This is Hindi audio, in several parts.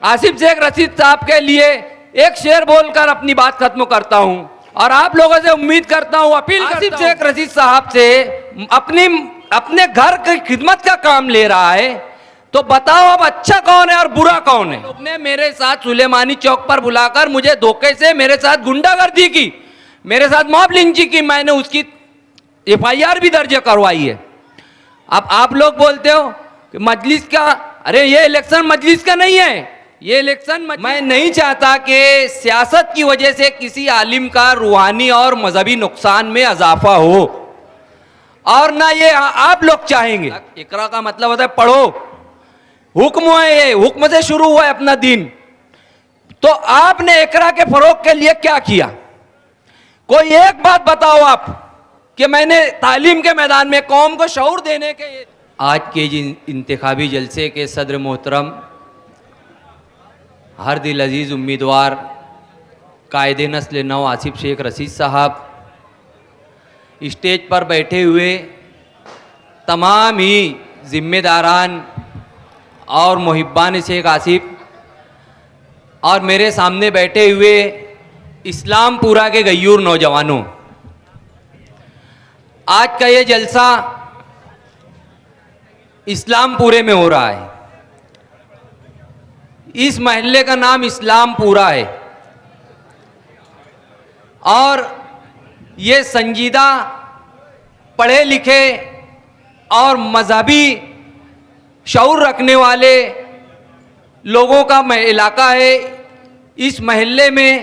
आसिफ शेख रशीद साहब के लिए एक शेर बोलकर अपनी बात खत्म करता हूं और आप लोगों से उम्मीद करता हूं, अपील आसिफ शेख रशीद साहब से अपने घर की खिदमत का काम ले रहा है, तो बताओ अब अच्छा कौन है और बुरा कौन है। लोग ने मेरे साथ सुलेमानी चौक पर बुलाकर मुझे धोखे से मेरे साथ गुंडागर्दी की, मेरे साथ मॉब लिंचिंग की, मैंने उसकी FIR भी दर्ज करवाई है। अब आप लोग बोलते हो कि मजलिस का, अरे ये इलेक्शन मजलिस का नहीं है, ये इलेक्शन मैं नहीं चाहता कि सियासत की वजह से किसी आलिम का रूहानी और मजहबी नुकसान में इजाफा हो, और ना ये आप लोग चाहेंगे। इकरा का मतलब होता है पढ़ो, हुक्म है, ये हुक्म से शुरू हुआ है अपना दिन। तो आपने इकरा के फरोग के लिए क्या किया? कोई एक बात बताओ आप कि मैंने तालीम के मैदान में कौम को शऊर देने के। आज के जिन इंतखाबी जलसे के सदर मोहतरम हर दिल अजीज़ उम्मीदवार कायदे नस्ल नौ आसिफ शेख रशीद साहब, स्टेज पर बैठे हुए तमाम ही जिम्मेदारान और मुहिब्बान शेख आसिफ, और मेरे सामने बैठे हुए इस्लामपुरा के गयूर नौजवानों, आज का ये जलसा इस्लामपुरे में हो रहा है। इस महल्ले का नाम इस्लामपुरा है और ये संजीदा, पढ़े लिखे और मजहबी शऊर रखने वाले लोगों का इलाका है। इस महल्ले में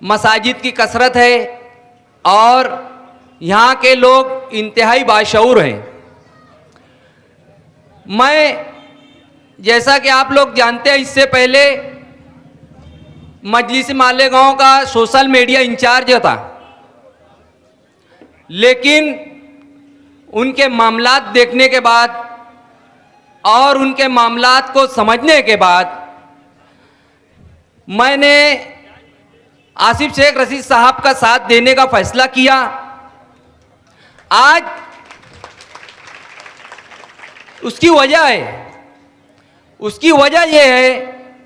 मसाजिद की कसरत है और यहाँ के लोग इंतहाई बाशऊर हैं। मैं, जैसा कि आप लोग जानते हैं, इससे पहले मजलिस मालेगांव का सोशल मीडिया इंचार्ज था, लेकिन उनके मामलात देखने के बाद और उनके मामलात को समझने के बाद मैंने आसिफ शेख रशीद साहब का साथ देने का फैसला किया। आज उसकी वजह यह है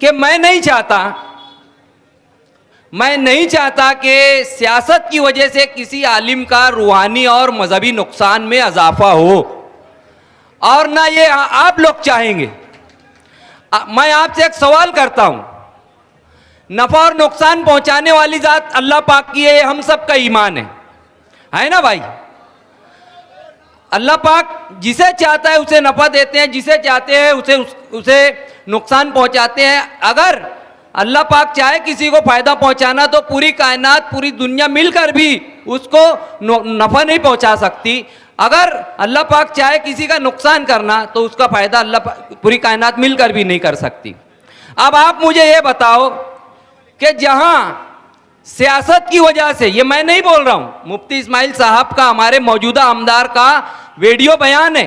कि मैं नहीं चाहता कि सियासत की वजह से किसी आलिम का रूहानी और मजहबी नुकसान में इजाफा हो, और ना ये आप लोग चाहेंगे। मैं आपसे एक सवाल करता हूं, नफा और नुकसान पहुंचाने वाली जात अल्लाह पाक की है, हम सब का ईमान है ना भाई। अल्लाह पाक जिसे चाहता है उसे नफा देते हैं, जिसे चाहते हैं उसे नुकसान पहुंचाते हैं। अगर अल्लाह पाक चाहे किसी को फायदा पहुंचाना तो पूरी कायनात, पूरी दुनिया मिलकर भी उसको नफा नहीं पहुंचा सकती। अगर अल्लाह पाक चाहे किसी का नुकसान करना तो उसका फायदा पूरी कायनात मिलकर भी नहीं कर सकती। अब आप मुझे ये बताओ कि जहां सियासत की वजह से, ये मैं नहीं बोल रहा हूं, मुफ्ती इस्माइल साहब का, हमारे मौजूदा आमदार का वीडियो बयान है,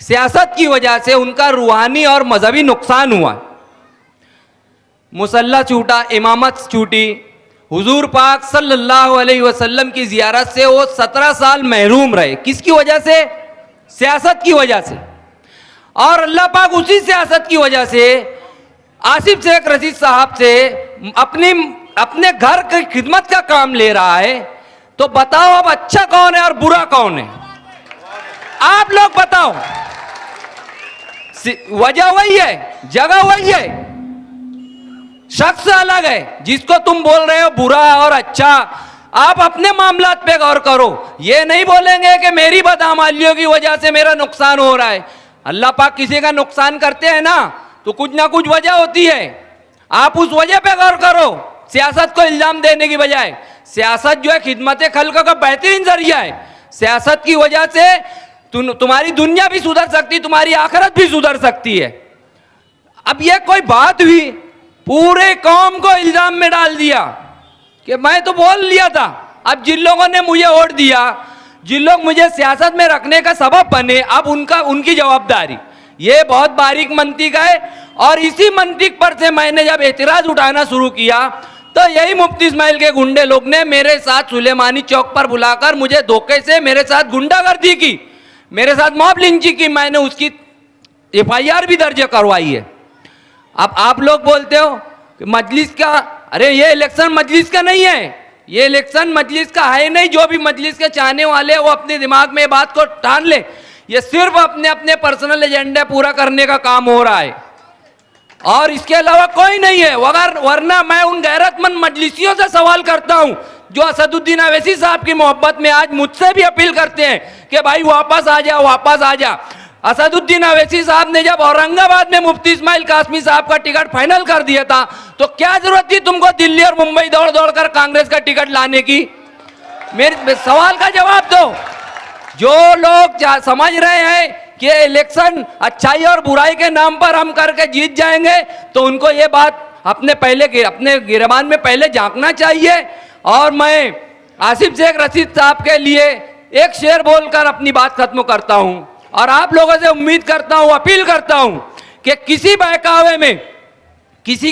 सियासत की वजह से उनका रूहानी और मजहबी नुकसान हुआ, मुसल्ला छूटा, इमामत छूटी, हुजूर पाक सल्लल्लाहु अलैहि वसल्लम की जियारत से वो 17 साल महरूम रहे। किसकी वजह से? सियासत की वजह से। और अल्लाह पाक उसी सियासत की वजह से आसिफ शेख रशीद साहब से अपने घर की खिदमत का काम ले रहा है, तो बताओ अब अच्छा कौन है और बुरा कौन है? आप लोग बताओ। वजह वही है, जगह वही है, शख्स अलग है। जिसको तुम बोल रहे हो बुरा और अच्छा, आप अपने मामलात पे गौर करो। ये नहीं बोलेंगे कि मेरी बदअमालियों की वजह से मेरा नुकसान हो रहा है। अल्लाह पाक किसी का नुकसान करते हैं ना तो कुछ ना कुछ वजह होती है, आप उस वजह पे गौर करो, सियासत को इल्जाम देने की बजाय। सियासत जो है खिदमत खल्क का बेहतरीन जरिया है। सियासत की वजह से तुम्हारी दुनिया भी सुधर सकती, तुम्हारी आखिरत भी सुधर सकती है। अब यह कोई बात हुई, पूरे कौम को इल्जाम में डाल दिया कि मैं तो बोल लिया था। अब जिन लोगों ने मुझे वोट दिया, जिन लोग मुझे सियासत में रखने का सबब बने, अब उनकी जवाबदारी। ये बहुत बारीक मंतिक है और इसी मंतिक पर से मैंने जब एतराज उठाना शुरू किया तो यही मुफ्ती इस्माइल के गुंडे लोग ने मेरे साथ सुलेमानी चौक पर बुलाकर मुझे धोखे से मेरे साथ गुंडागर्दी की, मेरे साथ मॉब लिंचिंग की, मैंने उसकी FIR भी दर्ज करवाई है। अब आप लोग बोलते हो कि मजलिस का, अरे ये इलेक्शन मजलिस का नहीं है, ये इलेक्शन मजलिस का है नहीं। जो भी मजलिस के चाहने वाले वो अपने दिमाग में बात को ठान ले, ये सिर्फ अपने अपने पर्सनल एजेंडा पूरा करने का काम हो रहा है और इसके अलावा कोई नहीं है। वरना मैं उन गैरतमंद मजलिसियों से सवाल करता हूं जो असदुद्दीन अवैसी साहब की मोहब्बत में आज मुझसे भी अपील करते हैं कि भाई वापस आ जा, वापस आ जा। असदुद्दीन अवैसी साहब ने जब औरंगाबाद में मुफ्ती इस्माइल कासमी साहब का टिकट फाइनल कर दिया था तो क्या जरूरत थी तुमको दिल्ली और मुंबई दौड़ दौड़ कर कांग्रेस का टिकट लाने की? मेरे सवाल का जवाब दो। जो लोग समझ रहे हैं कि इलेक्शन अच्छाई और बुराई के नाम पर हम करके जीत जाएंगे, तो उनको ये बात अपने गिरबान में पहले झांकना चाहिए। और मैं आसिफ शेख रशीद साहब के लिए एक शेर बोलकर अपनी बात खत्म करता हूं और आप लोगों से उम्मीद करता हूं, अपील करता हूं कि किसी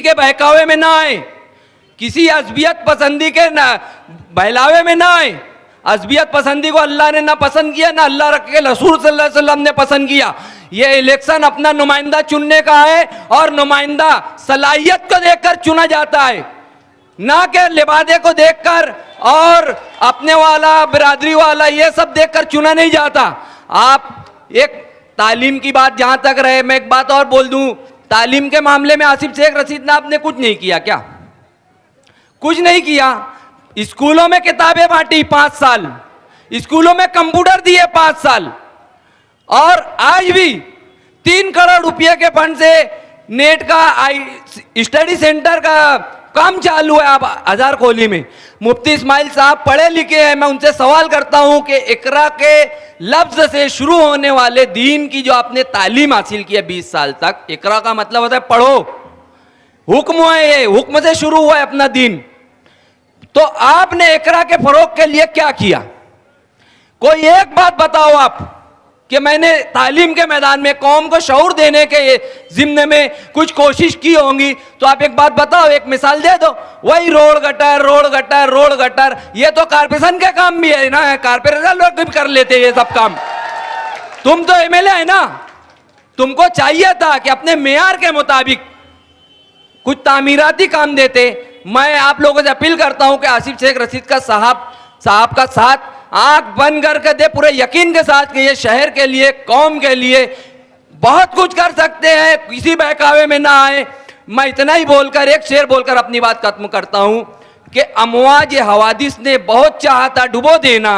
के बहकावे में ना आए, किसी अज़बियत पसंदी के बहलावे में ना आए। अज़बियत पसंदी को अल्लाह ने ना पसंद किया, ना अल्लाह के रसूल सल्लल्लाहु अलैहि वसल्लम ने पसंद किया। ये इलेक्शन अपना नुमाइंदा चुनने का है और नुमाइंदा सलाहियत को देखकर चुना जाता है, ना कि लिबादे को देखकर और अपने वाला बिरादरी वाला ये सब देखकर चुना नहीं जाता। आप एक तालीम की बात जहां तक रहे, मैं एक बात और बोल दूं, तालीम के मामले में आसिफ शेख रशीद ने आपने कुछ नहीं किया क्या? कुछ नहीं किया। स्कूलों में किताबें बांटी 5 साल, स्कूलों में कंप्यूटर दिए 5 साल, और आज भी 3 करोड़ रुपए के फंड से नेट का स्टडी सेंटर का काम चालू है अब हजार कोहली में। मुफ्ती इस्माइल साहब पढ़े लिखे हैं, मैं उनसे सवाल करता हूं कि इकरा के लफ्ज से शुरू होने वाले दीन की जो आपने तालीम हासिल की है 20 साल तक, इकरा का मतलब होता है पढ़ो, हुक्म है, ये हुक्म से शुरू हुआ है अपना दीन। तो आपने इकरा के फरोग के लिए क्या किया? कोई एक बात बताओ आप कि मैंने तालीम के मैदान में कौम को शऊर देने के जिम्मे में कुछ कोशिश की होंगी, तो आप एक बात बताओ, एक मिसाल दे दो। वही road gutter, road gutter, road gutter, ये तो कारपोरेशन के काम भी है ना, कारपोरेशन लोग भी कर लेते हैं ये सब काम। तुम तो एमएलए है ना, तुमको चाहिए था कि अपने मेयार के मुताबिक कुछ तामीराती काम देते। मैं आप लोगों से अपील करता हूं कि आसिफ शेख रशीद का साहब का साथ आंख बंद करके दे, पूरे यकीन के साथ कि ये शहर के लिए, कौम के लिए बहुत कुछ कर सकते हैं, किसी बहकावे में ना आए। मैं इतना ही बोलकर, एक शेर बोलकर अपनी बात खत्म करता हूं कि अमवाज हवादिस ने बहुत चाहा था डुबो देना,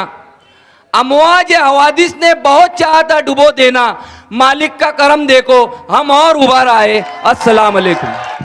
अमवाज हवादिस ने बहुत चाहा था डुबो देना, मालिक का करम देखो हम और उभर आए। अस्सलाम वालेकुम।